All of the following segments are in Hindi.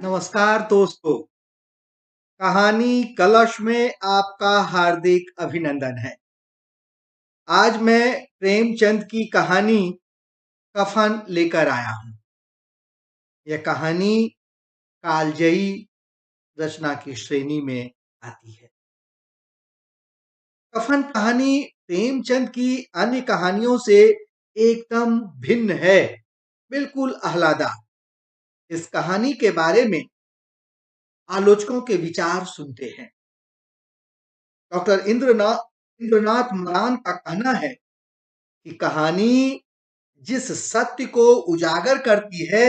नमस्कार दोस्तों। कहानी कलश में आपका हार्दिक अभिनंदन है। आज मैं प्रेमचंद की कहानी कफन लेकर आया हूं। यह कहानी कालजयी रचना की श्रेणी में आती है। कफन कहानी प्रेमचंद की अन्य कहानियों से एकदम भिन्न है, बिल्कुल आह्लादक। इस कहानी के बारे में आलोचकों के विचार सुनते हैं। डॉक्टर इंद्रनाथ मरान का कहना है कि कहानी जिस सत्य को उजागर करती है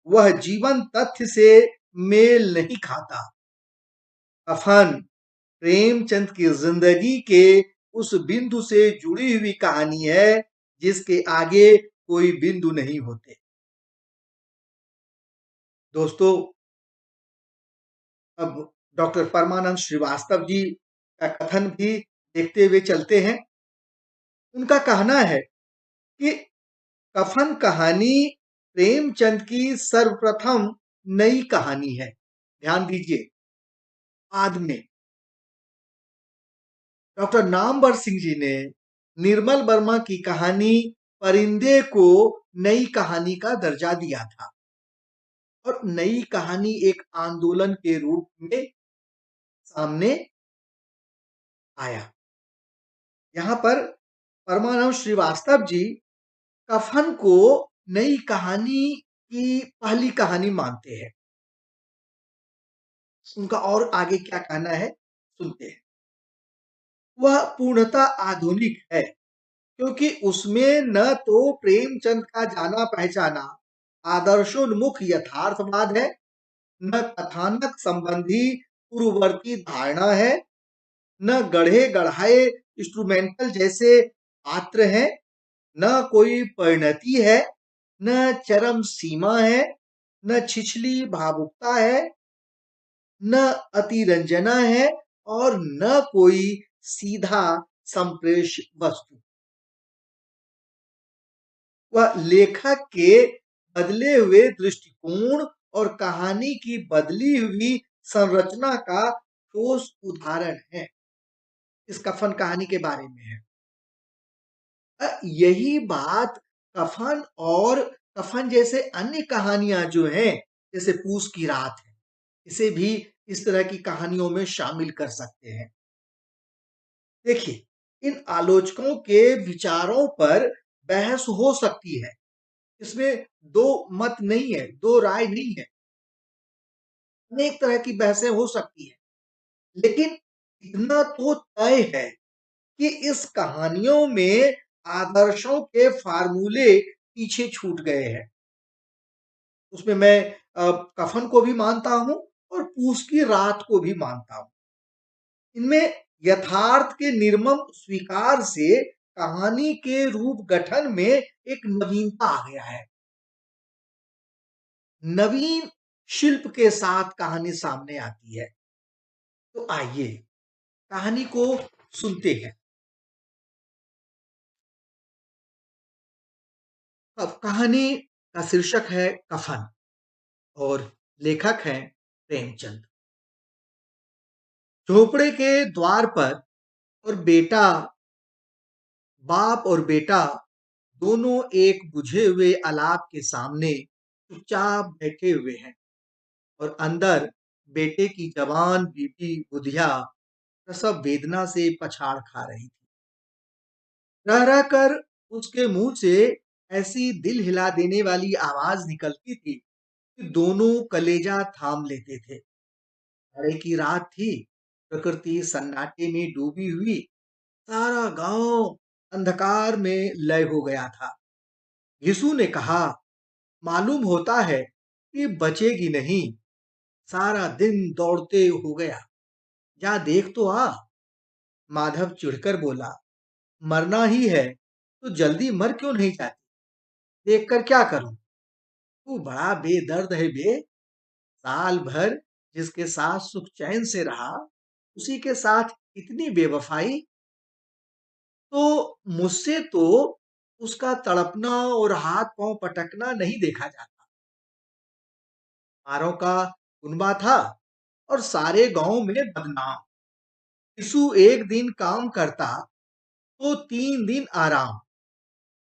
वह जीवन तथ्य से मेल नहीं खाता। कफन प्रेमचंद की जिंदगी के उस बिंदु से जुड़ी हुई कहानी है जिसके आगे कोई बिंदु नहीं होते। दोस्तों, अब डॉक्टर परमानंद श्रीवास्तव जी का कथन भी देखते हुए चलते हैं। उनका कहना है कि कफन कहानी प्रेमचंद की सर्वप्रथम नई कहानी है। ध्यान दीजिए, बाद में डॉक्टर नामवर सिंह जी ने निर्मल वर्मा की कहानी परिंदे को नई कहानी का दर्जा दिया था और नई कहानी एक आंदोलन के रूप में सामने आया। यहाँ पर परमानंद श्रीवास्तव जी कफन को नई कहानी की पहली कहानी मानते हैं। उनका और आगे क्या कहना है सुनते हैं। वह पूर्णतः आधुनिक है क्योंकि उसमें न तो प्रेमचंद का जाना पहचाना आदर्शोन्मुख यथार्थवाद है, न कथानक संबंधी पूर्ववर्ती धारणा है, न गढ़े गढ़ाए इंस्ट्रूमेंटल जैसे पात्र हैं, न कोई परिणति है, न चरम सीमा है, न छिछली भावुकता है, न अतिरंजना है और न कोई सीधा संप्रेष वस्तु। वह लेखक के बदले हुए दृष्टिकोण और कहानी की बदली हुई संरचना का ठोस उदाहरण है। इस कफन कहानी के बारे में है। यही बात कफन और कफन जैसे अन्य कहानियां जो हैं, जैसे पूस की रात है, इसे भी इस तरह की कहानियों में शामिल कर सकते हैं। देखिए, इन आलोचकों के विचारों पर बहस हो सकती है। इसमें दो मत नहीं है, दो राय नहीं है। अनेक तरह की बहसें हो सकती है, लेकिन इतना तो तय है कि इस कहानियों में आदर्शों के फार्मूले पीछे छूट गए हैं। उसमें मैं कफन को भी मानता हूं और पूस की रात को भी मानता हूं। इनमें यथार्थ के निर्मम स्वीकार से कहानी के रूप गठन में एक नवीनता आ गया है। नवीन शिल्प के साथ कहानी सामने आती है। तो आइए कहानी को सुनते हैं। अब कहानी का शीर्षक है कफन और लेखक हैं प्रेमचंद। झोपड़े के द्वार पर और बाप और बेटा दोनों एक बुझे हुए अलाव के सामने चुपचाप बैठे हुए हैं और अंदर बेटे की जवान बीबी बुधिया प्रसव वेदना से पछाड़ खा रही थी। रह रह कर उसके मुंह से ऐसी दिल हिला देने वाली आवाज निकलती थी कि दोनों कलेजा थाम लेते थे। जाड़े की रात थी, प्रकृति सन्नाटे में डूबी हुई, सारा गांव अंधकार में लय हो गया था। यीशु ने कहा, मालूम होता है कि बचेगी नहीं, सारा दिन दौड़ते हो गया, जा देख तो आ। माधव चिढ़कर बोला, मरना ही है तो जल्दी मर क्यों नहीं जाती, देख कर क्या करूं। तू बड़ा बेदर्द है बे। साल भर जिसके साथ सुख चैन से रहा, उसी के साथ इतनी बेवफाई। तो मुझसे तो उसका तड़पना और हाथ पांव पटकना नहीं देखा जाता। मारों का कुनबा था और सारे गांव में बदनाम। यीशु एक दिन काम करता तो 3 दिन आराम।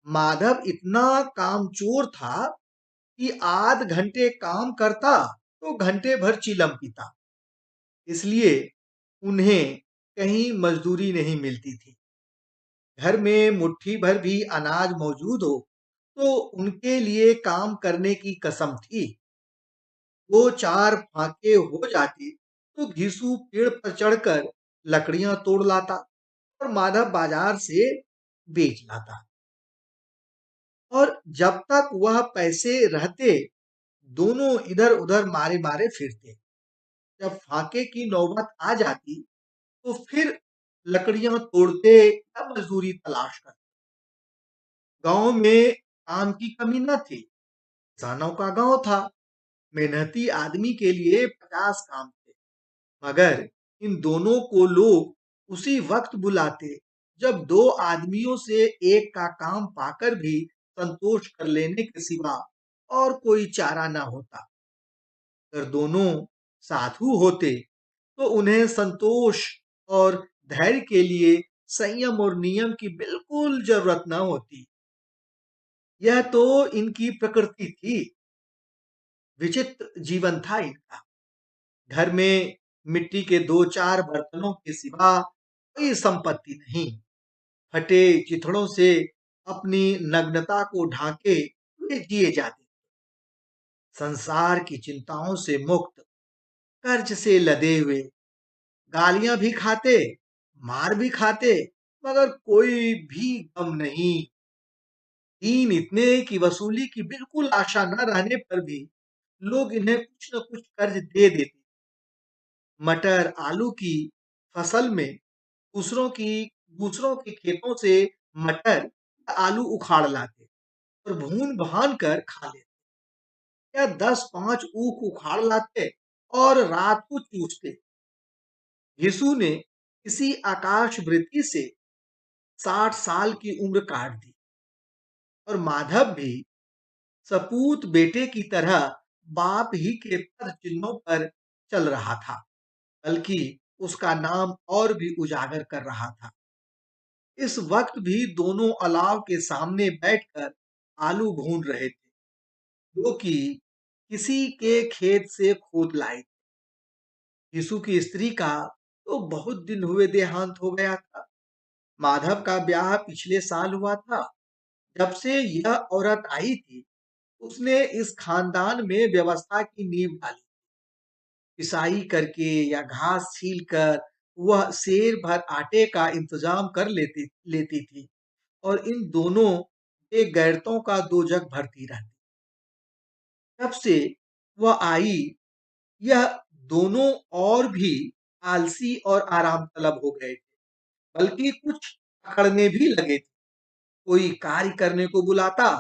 माधव इतना कामचोर था कि आध घंटे काम करता तो घंटे भर चिलम पीता। इसलिए उन्हें कहीं मजदूरी नहीं मिलती थी। घर में मुट्ठी भर भी अनाज मौजूद हो तो उनके लिए काम करने की कसम थी। वो चार फाके हो जाती तो घिसू पेड़ पर चढ़कर लकड़ियां तोड़ लाता और माधव बाजार से बेच लाता। और जब तक वह पैसे रहते दोनों इधर उधर मारे मारे फिरते। जब फाके की नौबत आ जाती तो फिर लकड़ियां तोड़ते या मजदूरी तलाश करते। गांव में काम की कमी न थी। किसानों का गांव था। मेहनती आदमी के लिए 50 काम थे। मगर इन दोनों को लोग उसी वक्त बुलाते जब दो आदमियों से एक का काम पाकर भी संतोष कर लेने के सिवा और कोई चारा न होता। अगर दोनों साधु होते तो उन्हें संतोष और धैर्य के लिए संयम और नियम की बिल्कुल जरूरत न होती। यह तो इनकी प्रकृति थी। विचित्र जीवन था इनका। घर में मिट्टी के दो चार बर्तनों के सिवा कोई संपत्ति नहीं। फटे चिथड़ों से अपनी नग्नता को ढाके वे जिए जाते। संसार की चिंताओं से मुक्त, कर्ज से लदे हुए, गालियां भी खाते, मार भी खाते, मगर कोई भी गम नहीं। दीन इतने की वसूली की बिल्कुल आशा न रहने पर भी लोग इन्हें कुछ न कुछ कर्ज दे देते। मटर आलू की फसल में दूसरों के खेतों से मटर आलू उखाड़ लाते और भून भान कर खा लेते। या 10-5 ऊख उखाड़ लाते और रात को चूसते। यीशु ने इसी आकाश वृत्ति से 60 साल की उम्र काट दी और माधव भी सपूत बेटे की तरह बाप ही के पद चिन्हों पर चल रहा था, बल्कि उसका नाम और भी उजागर कर रहा था। इस वक्त भी दोनों अलाव के सामने बैठकर आलू भून रहे थे, जो कि किसी के खेत से खोद लाए थे। यीशु की स्त्री का तो बहुत दिन हुए देहांत हो गया था। माधव का ब्याह पिछले साल हुआ था। जब से यह औरत आई थी, उसने इस खानदान में व्यवस्था की नींव डाली। पिसाई करके या घास छील कर वह सेर भर आटे का इंतजाम कर लेती लेती थी और इन दोनों बेगैरतों का दो जग भरती रहती। जब से वह आई, यह दोनों और भी आलसी और आराम तलब हो गए थे, बल्कि कुछ अकड़ने भी लगे थे। कोई कार्य करने को बुलाता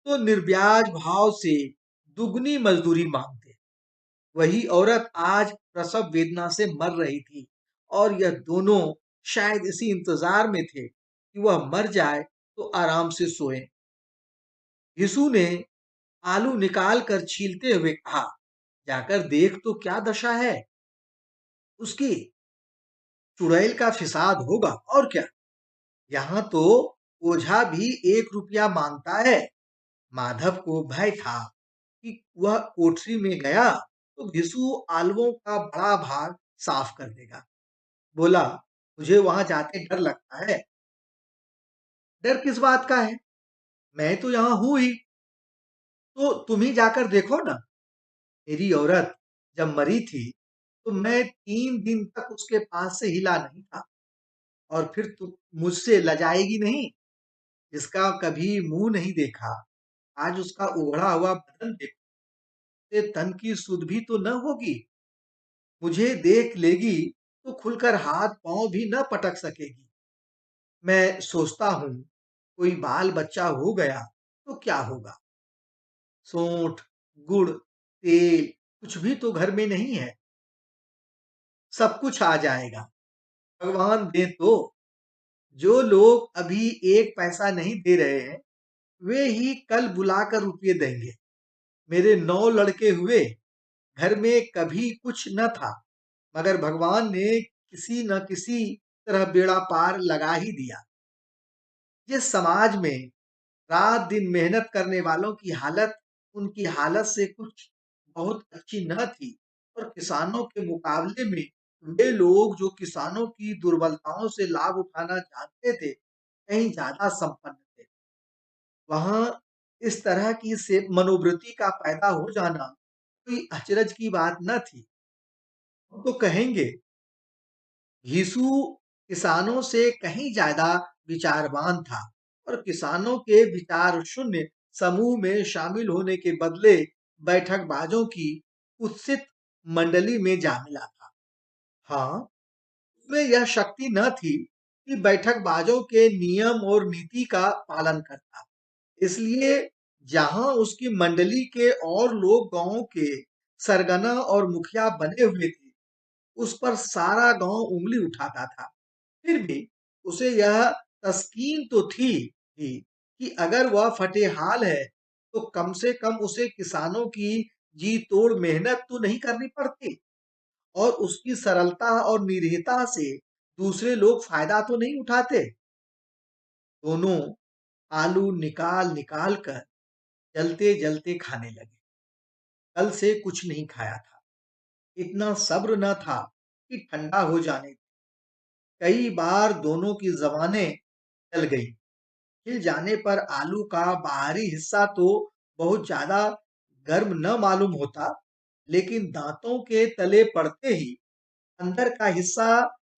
तो निर्ब्याज भाव से दुगनी मजदूरी मांगते। वही औरत आज प्रसव वेदना से मर रही थी और यह दोनों शायद इसी इंतजार में थे कि वह मर जाए तो आराम से सोए। यीशु ने आलू निकाल कर छीलते हुए कहा, जाकर देख तो क्या दशा है उसकी। चुड़ैल का फिसाद होगा और क्या। यहाँ तो ओझा भी 1 रुपया मांगता है। माधव को भय था कि वह कोठरी में गया तो घिसू आलवों का बड़ा भाग साफ कर देगा। बोला, मुझे वहां जाते डर लगता है। डर किस बात का है, मैं तो यहाँ हूं ही। तो तुम ही जाकर देखो ना। मेरी औरत जब मरी थी तो मैं 3 दिन तक उसके पास से हिला नहीं था। और फिर तुम मुझसे लजाएगी नहीं। जिसका कभी मुंह नहीं देखा, आज उसका उघड़ा हुआ बदन देखो। ते तन की सुध भी तो न होगी। मुझे देख लेगी तो खुलकर हाथ पांव भी न पटक सकेगी। मैं सोचता हूँ कोई बाल बच्चा हो गया तो क्या होगा। सोंठ, गुड़, तेल कुछ भी तो घर में नहीं है। सब कुछ आ जाएगा, भगवान दे तो। जो लोग अभी 1 पैसा नहीं दे रहे हैं, वे ही कल बुलाकर रुपये देंगे। मेरे 9 लड़के हुए, घर में कभी कुछ न था, मगर भगवान ने किसी न किसी तरह बेड़ा पार लगा ही दिया। जिस समाज में रात दिन मेहनत करने वालों की हालत उनकी हालत से कुछ बहुत अच्छी न थी, और किसानों के मुकाबले में वे लोग जो किसानों की दुर्बलताओं से लाभ उठाना जानते थे, कहीं ज्यादा संपन्न थे। वहां इस तरह की से मनोवृत्ति का पैदा हो जाना कोई अचरज की बात न थी। हम तो कहेंगे यीशु किसानों से कहीं ज्यादा विचारवान था, और किसानों के विचार शून्य समूह में शामिल होने के बदले बैठकबाजों की उत्सित मंडली में जा मिला था। हाँ, उसमें यह शक्ति न थी कि बैठकबाजों के नियम और नीति का पालन करता। इसलिए जहां उसकी मंडली के और लोग गांव के सरगना और मुखिया बने हुए थे, उस पर सारा गांव उंगली उठाता था। फिर भी उसे यह तस्कीन तो थी कि अगर वह फटेहाल है, तो कम से कम उसे किसानों की जी तोड़ मेहनत तो नहीं करनी पड़ती, और उसकी सरलता और निर्भीकता से दूसरे लोग फायदा तो नहीं उठाते। दोनों आलू निकाल निकाल कर जलते जलते खाने लगे। कल से कुछ नहीं खाया था, इतना सब्र न था कि ठंडा हो जाने। कई बार दोनों की जबानें जल गई। हिल जाने पर आलू का बाहरी हिस्सा तो बहुत ज्यादा गर्म न मालूम होता, लेकिन दांतों के तले पड़ते ही अंदर का हिस्सा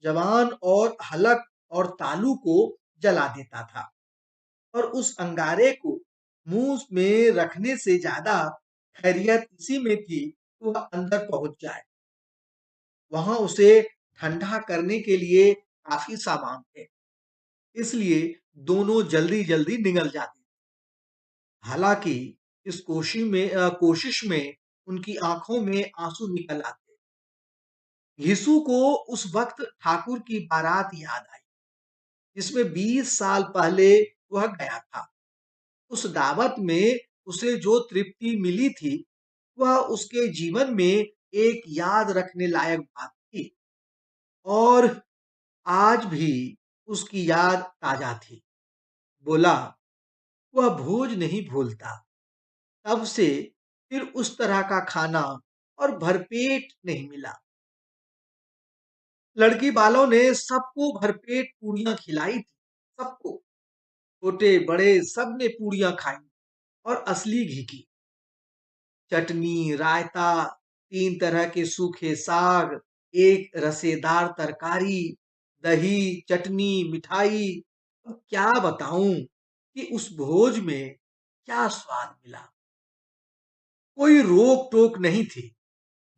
जवान और हलक और तालू को जला देता था। और उस अंगारे को मुंह में रखने से ज्यादा खैरियत इसी में थी कि वह अंदर पहुंच जाए। वहां उसे ठंडा करने के लिए काफी सामान थे, इसलिए दोनों जल्दी जल्दी निगल जाते। हालांकि इस कोशिश में उनकी आंखों में आंसू निकल आते। यीशु को उस वक्त ठाकुर की बारात याद आई, जिसमें 20 साल पहले वह गया था। उस दावत में उसे जो तृप्ति मिली थी, वह उसके जीवन में एक याद रखने लायक बात थी, और आज भी उसकी याद ताजा थी। बोला, वह भोज नहीं भूलता। तब से फिर उस तरह का खाना और भरपेट नहीं मिला। लड़की वालों ने सबको भरपेट पूड़ियां खिलाई थी, सबको, छोटे बड़े सब ने पूड़ियां खाई, और असली घी की चटनी, रायता, 3 तरह के सूखे साग, एक रसेदार तरकारी, दही, चटनी, मिठाई। अब क्या बताऊं कि उस भोज में क्या स्वाद मिला। कोई रोक टोक नहीं थी,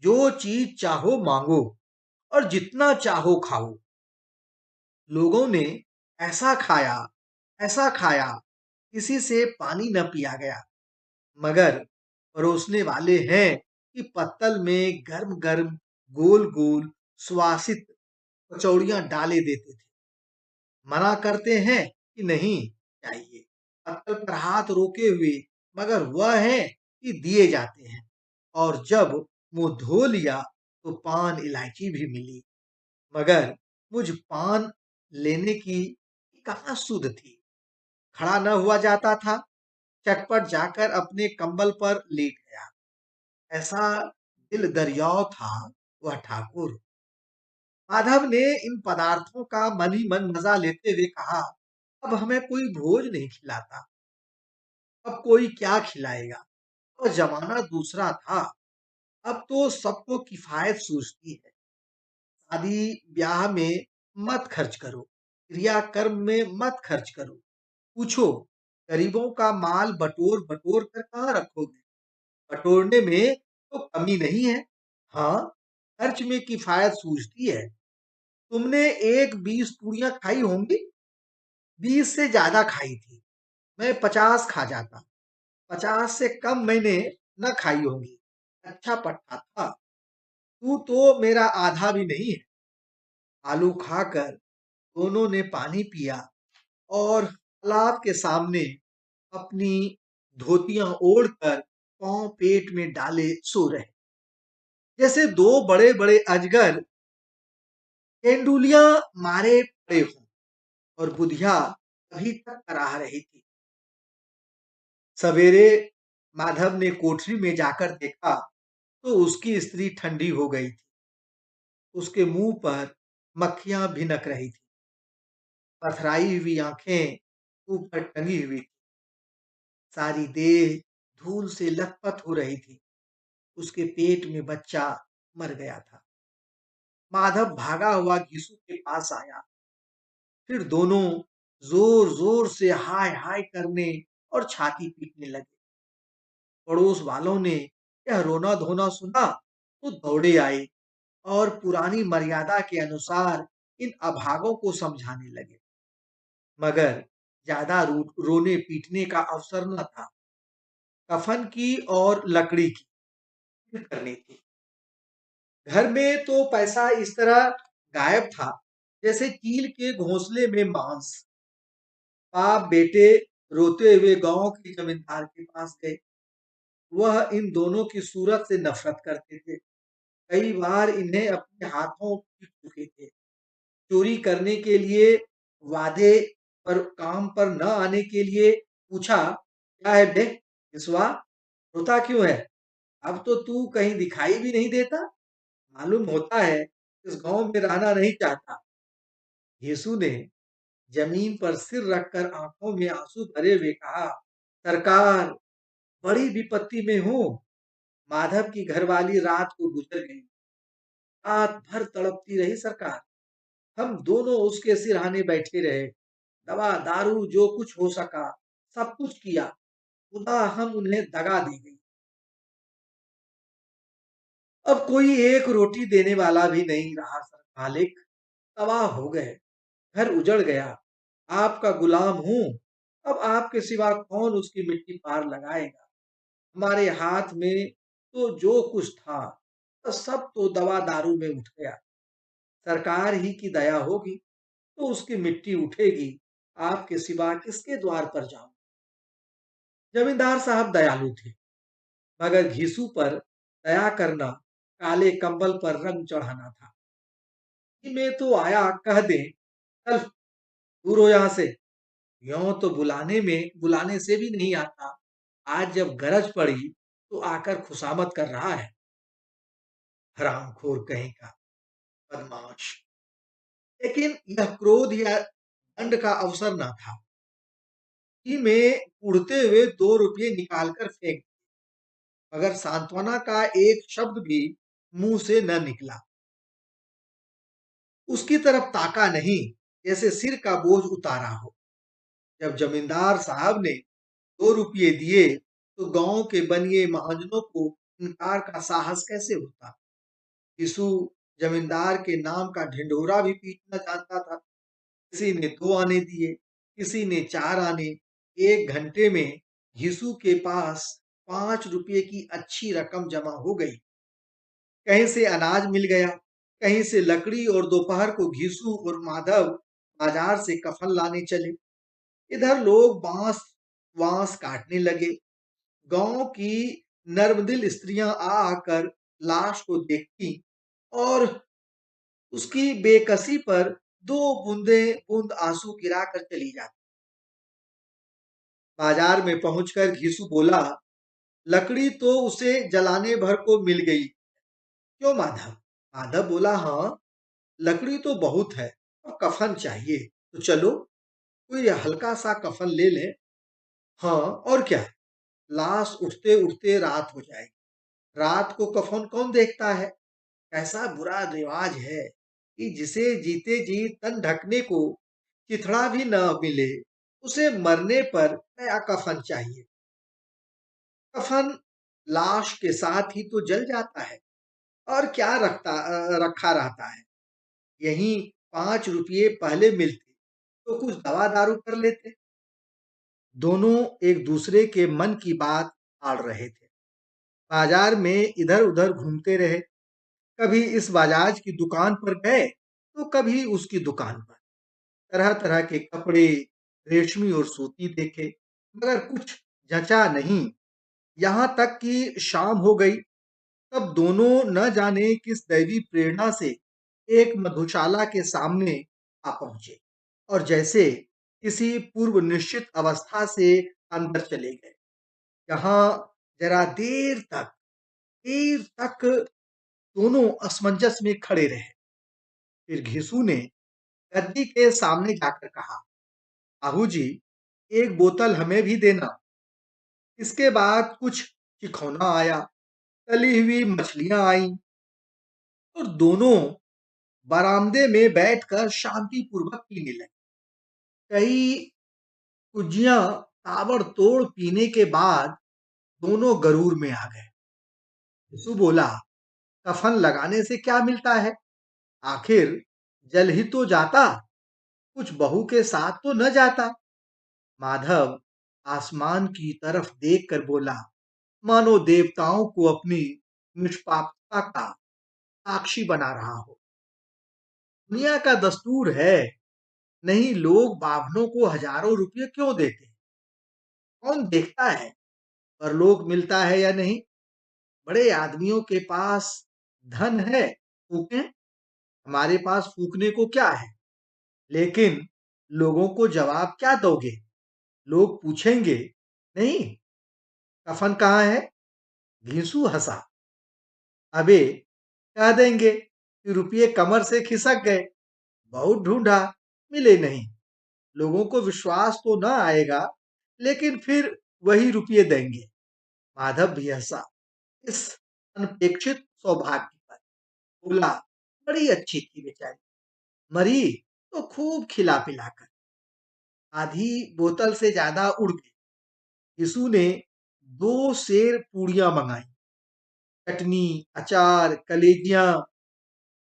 जो चीज चाहो मांगो और जितना चाहो खाओ। लोगों ने ऐसा खाया, ऐसा खाया, किसी से पानी न पिया गया। मगर परोसने वाले हैं कि पत्तल में गर्म गर्म गोल गोल सुवासित कचौड़ियां डाले देते थे। मना करते हैं कि नहीं चाहिए, पत्तल पर हाथ रोके हुए, मगर वह है कि दिए जाते हैं। और जब मुंह धो लिया तो पान इलायची भी मिली, मगर मुझ पान लेने की कहाँ सुध थी। खड़ा न हुआ जाता था, चटपट जाकर अपने कंबल पर लेट गया। ऐसा दिल दरियाव था वह ठाकुर। माधव ने इन पदार्थों का मन ही मन मजा लेते हुए कहा, अब हमें कोई भोज नहीं खिलाता, अब कोई क्या खिलाएगा। और जमाना दूसरा था, अब तो सबको किफायत सूझती है। शादी ब्याह में मत खर्च करो, क्रियाकर्म में मत खर्च करो। पूछो, गरीबों का माल बटोर बटोर कर कहाँ रखोगे। बटोरने में तो कमी नहीं है। हाँ, खर्च में किफायत सूझती है। तुमने एक 20 पूड़ियां खाई होंगी, 20 से ज्यादा खाई थी। मैं 50 खा जाता, 50 से कम मैंने न खाई होंगी। अच्छा पट्टा था, तू तो मेरा आधा भी नहीं है। आलू खाकर दोनों ने पानी पिया, और तालाब के सामने अपनी धोतियां ओढ़कर पांव पेट में डाले सो रहे। जैसे दो बड़े-बड़े अजगर तेंदुलियां मारे पड़े हों और बुधिया अभी तक कराह रही थी। सवेरे माधव ने कोठरी में जाकर देखा तो उसकी स्त्री ठंडी हो गई थी। उसके मुंह पर मक्खियां भिनक रही थी। पथराई हुई आंखें ऊपर टंगी हुई थी। सारी देह धूल से लथपथ हो रही थी। उसके पेट में बच्चा मर गया था। माधव भागा हुआ घीसू के पास आया। फिर दोनों जोर जोर से हाय हाय करने और छाती पीटने लगे। पड़ोस वालों ने यह रोना धोना सुना तो दौड़े आए और पुरानी मर्यादा के अनुसार इन अभागों को समझाने लगे। मगर ज्यादा रोने पीटने का अवसर न था। कफन की और लकड़ी की फिक्र करनी थी। घर में तो पैसा इस तरह गायब था जैसे चील के घोंसले में मांस। बाप बेटे रोते हुए गांव के जमींदार के पास गए। वह इन दोनों की सूरत से नफरत करते थे। कई बार इन्हें अपने हाथों पीट चुके थे। चोरी करने के लिए वादे पर काम पर न आने के लिए पूछा, क्या है बे विश्वा, रोता क्यों है? अब तो तू कहीं दिखाई भी नहीं देता। मालूम होता है इस गांव में रहना नहीं चाहता। यीशु ने जमीन पर सिर रखकर आंखों में आंसू भरे हुए कहा, सरकार, बड़ी विपत्ति में हूँ। माधव की घरवाली रात को गुजर गई। रात भर तड़पती रही सरकार। हम दोनों उसके सिरहाने बैठे रहे। दवा दारू जो कुछ हो सका सब कुछ किया। खुदा हम उन्हें दगा दे गई। अब कोई एक रोटी देने वाला भी नहीं रहा सर मालिक। तबाह हो गए। घर उजड़ गया। आपका गुलाम हूँ। अब आपके सिवा कौन उसकी मिट्टी पार लगाएगा? हमारे हाथ में तो जो कुछ था सब तो दवा दारू में उठ गया। सरकार ही की दया होगी तो उसकी मिट्टी उठेगी। आपके सिवा किसके द्वार पर जाऊं? जमींदार साहब दयालु थे मगर घीसू पर दया करना काले कंबल पर रंग चढ़ाना था। में तो आया कह दे, चल दूर हो यहां से। यों तो बुलाने से भी नहीं आता। आज जब गरज पड़ी तो आकर खुशामद कर रहा है। हरामखोर कहीं का, बदमाश। लेकिन यह क्रोध या दंड का अवसर न था। ही में उड़ते हुए 2 रुपये निकालकर फेंक, मगर सांत्वना का एक शब्द भी मुंह से न निकला। उसकी तरफ ताका नहीं, जैसे सिर का बोझ उतारा हो। जब जमींदार साहब ने 2 रुपये दिए तो गांव के बनिए महाजनों को इनकार का साहस कैसे होता? यीशु जमींदार के नाम का ढिंढोरा भी पीटना जानता था। किसी ने 2 आने दिए, किसी ने 4 आने। 1 घंटे में यीशु के पास 5 रुपये की अच्छी रकम जमा हो गई। कहीं से अनाज मिल गया, कहीं से लकड़ी और दोपहर को घीसू और माधव बाजार से कफन लाने चले। इधर लोग बांस वांस काटने लगे। गांव की नर्मदिल स्त्रियां आ आकर लाश को देखती और उसकी बेकसी पर दो बूंद आंसू गिराकर चली जाती। बाजार में पहुंचकर घीसू बोला, लकड़ी तो उसे जलाने भर को मिल गई। क्यों माधव? माधव बोला, हाँ, लकड़ी तो बहुत है और कफन चाहिए तो चलो कोई हल्का सा कफन ले ले। हाँ और क्या, लाश उठते उठते रात हो जाएगी। रात को कफन कौन देखता है? ऐसा बुरा रिवाज है कि जिसे जीते जी तन ढकने को चिथड़ा भी न मिले उसे मरने पर नया कफन चाहिए। कफन लाश के साथ ही तो जल जाता है और क्या रखा रहता है। यही 5 रुपये पहले मिलते तो कुछ दवा दारू कर लेते। दोनों एक दूसरे के मन की बात आड़ रहे थे। बाजार में इधर उधर घूमते रहे। कभी इस बाजाज की दुकान पर गए तो कभी उसकी दुकान पर। तरह तरह के कपड़े, रेशमी और सूती देखे, मगर कुछ जचा नहीं। यहाँ तक कि शाम हो गई तब दोनों न जाने किस दैवी प्रेरणा से एक मधुशाला के सामने आ पहुंचे और जैसे किसी पूर्व निश्चित अवस्था से अंदर चले गए। यहाँ जरा देर तक दोनों असमंजस में खड़े रहे। फिर घिसू ने गद्दी के सामने जाकर कहा, "बाबू जी, एक बोतल हमें भी देना।" इसके बाद कुछ चिखौना आया, तली हुई मछलियां आईं और दोनों बरामदे में बैठकर शांतिपूर्वक पीने लगे। कई कुज्जियां ताबड़तोड़ पीने के बाद दोनों गरूर में आ गए। यीशु बोला, कफन लगाने से क्या मिलता है? आखिर जल ही तो जाता, कुछ बहू के साथ तो न जाता। माधव आसमान की तरफ देखकर बोला, मानो देवताओं को अपनी निष्पापता का साक्षी बना रहा हो। दुनिया का दस्तूर है, नहीं लोग बाभनों को हजारों रुपये क्यों देते? कौन देखता है परलोक मिलता है या नहीं? बड़े आदमियों के पास धन है, फूकें। हमारे पास फूकने को क्या है? लेकिन लोगों को जवाब क्या दोगे? लोग पूछेंगे, नहीं, कफन कहाँ है? घींसू हंसा। अबे कह देंगे कि रुपये कमर से खिसक गए, बहुत ढूंढा, मिले नहीं। लोगों को विश्वास तो न आएगा, लेकिन फिर वही रुपये देंगे। माधव भी हंसा इस अनपेक्षित सौभाग्य पर। बोला, बड़ी अच्छी थी बेचारी, मरी तो खूब खिला पिलाकर। आधी बोतल से ज्यादा उड़ गई। यीशु ने 2 सेर पूड़ियां मंगाई, चटनी, अचार, कलेजियां।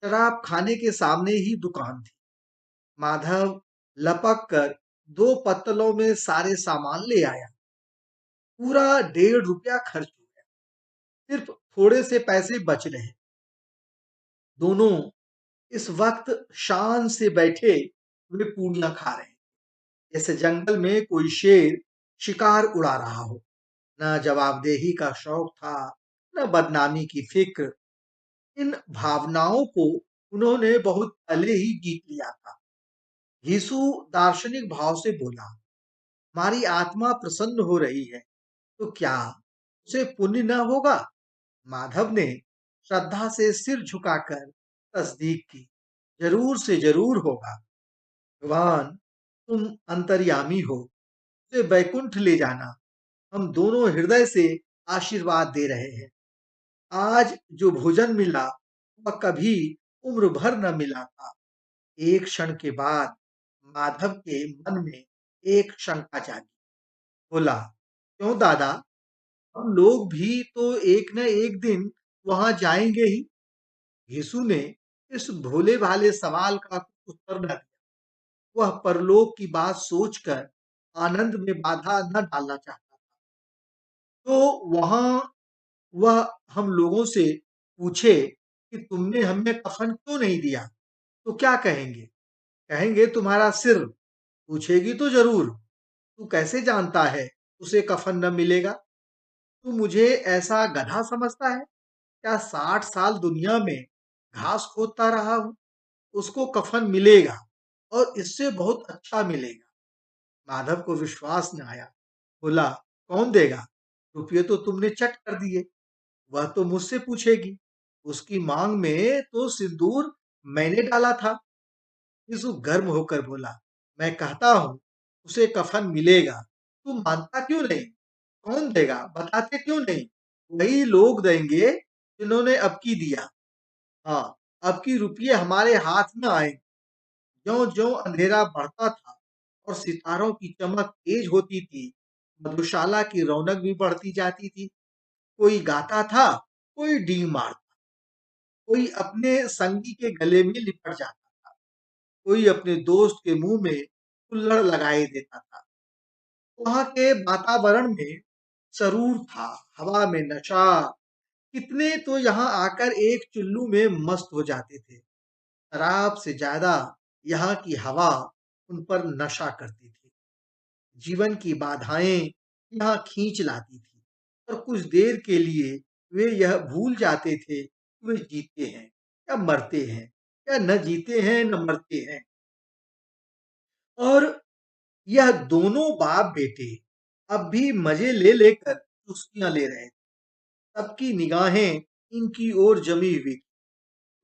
शराब खाने के सामने ही दुकान थी। माधव लपक कर 2 पत्तलों में सारे सामान ले आया। पूरा 1.5 रुपया खर्च हो गया। सिर्फ थोड़े से पैसे बच रहे। दोनों इस वक्त शान से बैठे वे पूड़ियां खा रहे, जैसे जंगल में कोई शेर शिकार उड़ा रहा हो। न जवाबदेही का शौक था, न बदनामी की फिक्र। इन भावनाओं को उन्होंने बहुत पहले ही जीत लिया था। यीशु दार्शनिक भाव से बोला, हमारी आत्मा प्रसन्न हो रही है, तो क्या उसे पुण्य न होगा? माधव ने श्रद्धा से सिर झुकाकर तस्दीक की, जरूर से जरूर होगा। भगवान, तुम अंतर्यामी हो, उसे बैकुंठ ले जाना। हम दोनों हृदय से आशीर्वाद दे रहे हैं। आज जो भोजन मिला वह कभी उम्र भर न मिला था। एक क्षण के बाद माधव के मन में एक शंका जागी। बोला, क्यों दादा, हम लोग भी तो एक न एक दिन वहां जाएंगे ही। यीशु ने इस भोले भाले सवाल का उत्तर न दिया। वह परलोक की बात सोचकर आनंद में बाधा न डालना चाहता। तो वहां वह हम लोगों से पूछे कि तुमने हमें कफन क्यों नहीं दिया, तो क्या कहेंगे? कहेंगे तुम्हारा सिर। पूछेगी तो जरूर, तू कैसे जानता है उसे कफन न मिलेगा? तू मुझे ऐसा गधा समझता है? क्या 60 साल दुनिया में घास खोदता रहा हूं, उसको कफन मिलेगा और इससे बहुत अच्छा मिलेगा। माधव को विश्वास न आया। बोला, कौन देगा? रुपये तो तुमने चट कर दिए। वह तो मुझसे पूछेगी। उसकी मांग में तो सिंदूर मैंने डाला था। यीशु गर्म होकर बोला, मैं कहता हूं उसे कफन मिलेगा, तू मानता क्यों नहीं? कौन देगा, बताते क्यों नहीं? वही लोग देंगे जिन्होंने अब की दिया। हाँ, अब की रुपये हमारे हाथ में आए। ज्यो ज्यो अंधेरा बढ़ता था और सितारों की चमक तेज होती थी, मधुशाला की रौनक भी बढ़ती जाती थी। कोई गाता था, कोई डींग मारता, कोई अपने संगी के गले में लिपट जाता, कोई अपने दोस्त के मुंह में कुल्हड़ लगाए देता था। वहां के वातावरण में सरूर था, हवा में नशा। कितने तो यहाँ आकर एक चुल्लू में मस्त हो जाते थे। शराब से ज्यादा यहाँ की हवा उन पर नशा करती थी। जीवन की बाधाएं यहाँ खींच लाती थी और कुछ देर के लिए वे यह भूल जाते थे कि वे जीते हैं या मरते हैं, या न जीते हैं न मरते हैं। और यह दोनों बाप बेटे अब भी मजे ले लेकर चुस्कियां ले रहे थे। सबकी निगाहें इनकी ओर जमी हुई।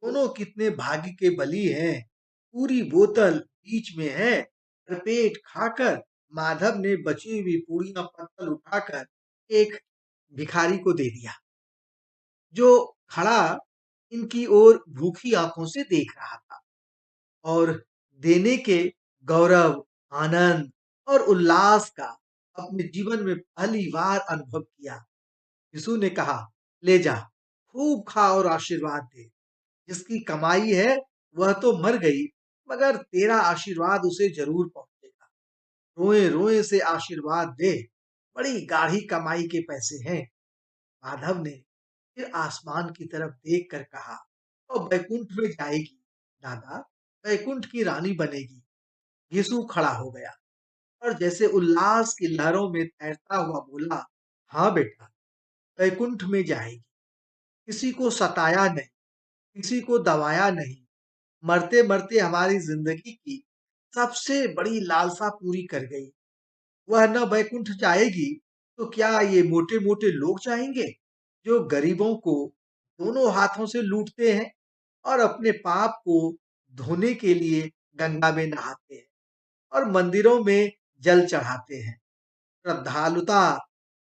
दोनों कितने भाग्य के बली हैं। पूरी बोतल बीच में है। भरपेट खाकर माधव ने बची हुई पूड़ियां पत्तल उठाकर एक भिखारी को दे दिया, जो खड़ा इनकी ओर भूखी आंखों से देख रहा था। और देने के गौरव, आनंद और उल्लास का अपने जीवन में पहली बार अनुभव किया। यीशु ने कहा, ले जा, खूब खा और आशीर्वाद दे। जिसकी कमाई है वह तो मर गई, मगर तेरा आशीर्वाद उसे जरूर पहुंचेगा। रोए रोए से आशीर्वाद दे, बड़ी गाढ़ी कमाई के पैसे हैं। माधव ने फिर आसमान की तरफ देख कर कहा, और बैकुंठ में जाएगी दादा, बैकुंठ की रानी बनेगी। यीशु खड़ा हो गया और जैसे उल्लास की लहरों में तैरता हुआ बोला, हाँ बेटा, बैकुंठ में जाएगी। किसी को सताया नहीं, किसी को दबाया नहीं। मरते मरते हमारी जिंदगी की सबसे बड़ी लालसा पूरी कर गई। वह न बैकुंठ जाएगी तो क्या ये मोटे मोटे लोग जाएंगे, जो गरीबों को दोनों हाथों से लूटते हैं और अपने पाप को धोने के लिए गंगा में नहाते हैं और मंदिरों में जल चढ़ाते हैं। श्रद्धालुता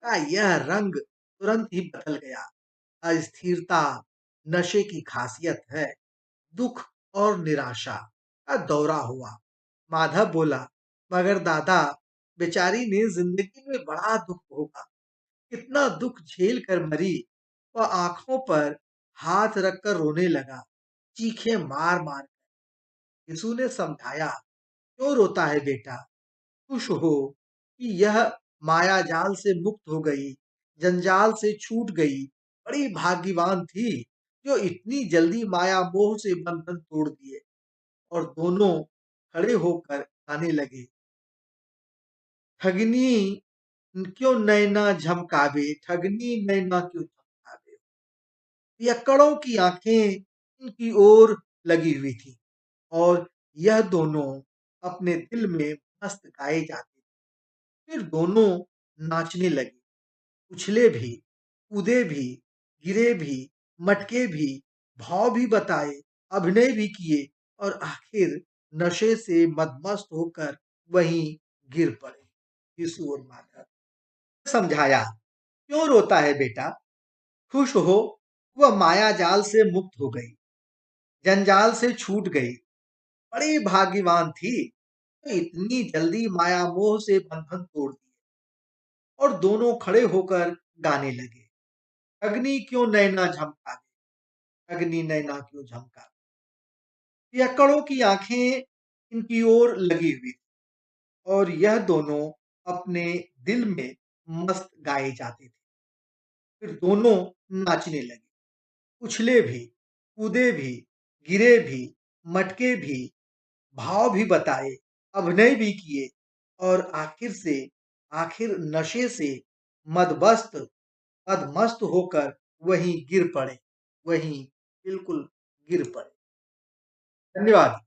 का यह रंग तुरंत ही बदल गया। अस्थिरता नशे की खासियत है। दुख और निराशा का दौरा हुआ। माधव बोला, मगर दादा, बेचारी ने जिंदगी में बड़ा दुख भोगा, कितना दुख झेल कर मरी। वह आंखों पर हाथ रखकर रोने लगा, चीखें मार मार। यीशु ने समझाया, क्यों रोता है बेटा, खुश हो कि यह माया जाल से मुक्त हो गई, जंजाल से छूट गई। बड़ी भाग्यवान थी जो इतनी जल्दी माया मोह से बंधन तोड़ दिए। और दोनों खड़े होकर गाने लगे, ठगनी क्यों नैना झमकावे, ठगनी नैना क्यों झमकावे। पियक्कड़ों की आंखें इनकी ओर लगी हुई थी और यह दोनों अपने दिल में मस्त गाए जाते। फिर दोनों नाचने लगे, उछले भी, कूदे भी, गिरे भी, मटके भी, भाव भी बताए, अभिनय भी किए और आखिर नशे से मदमस्त होकर वहीं गिर पड़े। यीशु और माता समझाया, क्यों रोता है बेटा, खुश हो, वह माया जाल से मुक्त हो गई, जंजाल से छूट गई। बड़ी भाग्यवान थी तो इतनी जल्दी माया मोह से बंधन तोड़ दिए। और दोनों खड़े होकर गाने लगे, अग्नि क्यों नैना झमकावे, अग्नि नैना क्यों झमकावे। पियक्कड़ों की आंखें इनकी ओर लगी हुई थी और यह दोनों अपने दिल में मस्त गाए जाते थे। फिर दोनों नाचने लगे, उछले भी, कूदे भी, गिरे भी, मटके भी, भाव भी बताए, अभिनय भी किए और आखिर नशे से मदमस्त मदमस्त होकर वहीं गिर पड़े, वहीं बिल्कुल गिर पड़े। धन्यवाद।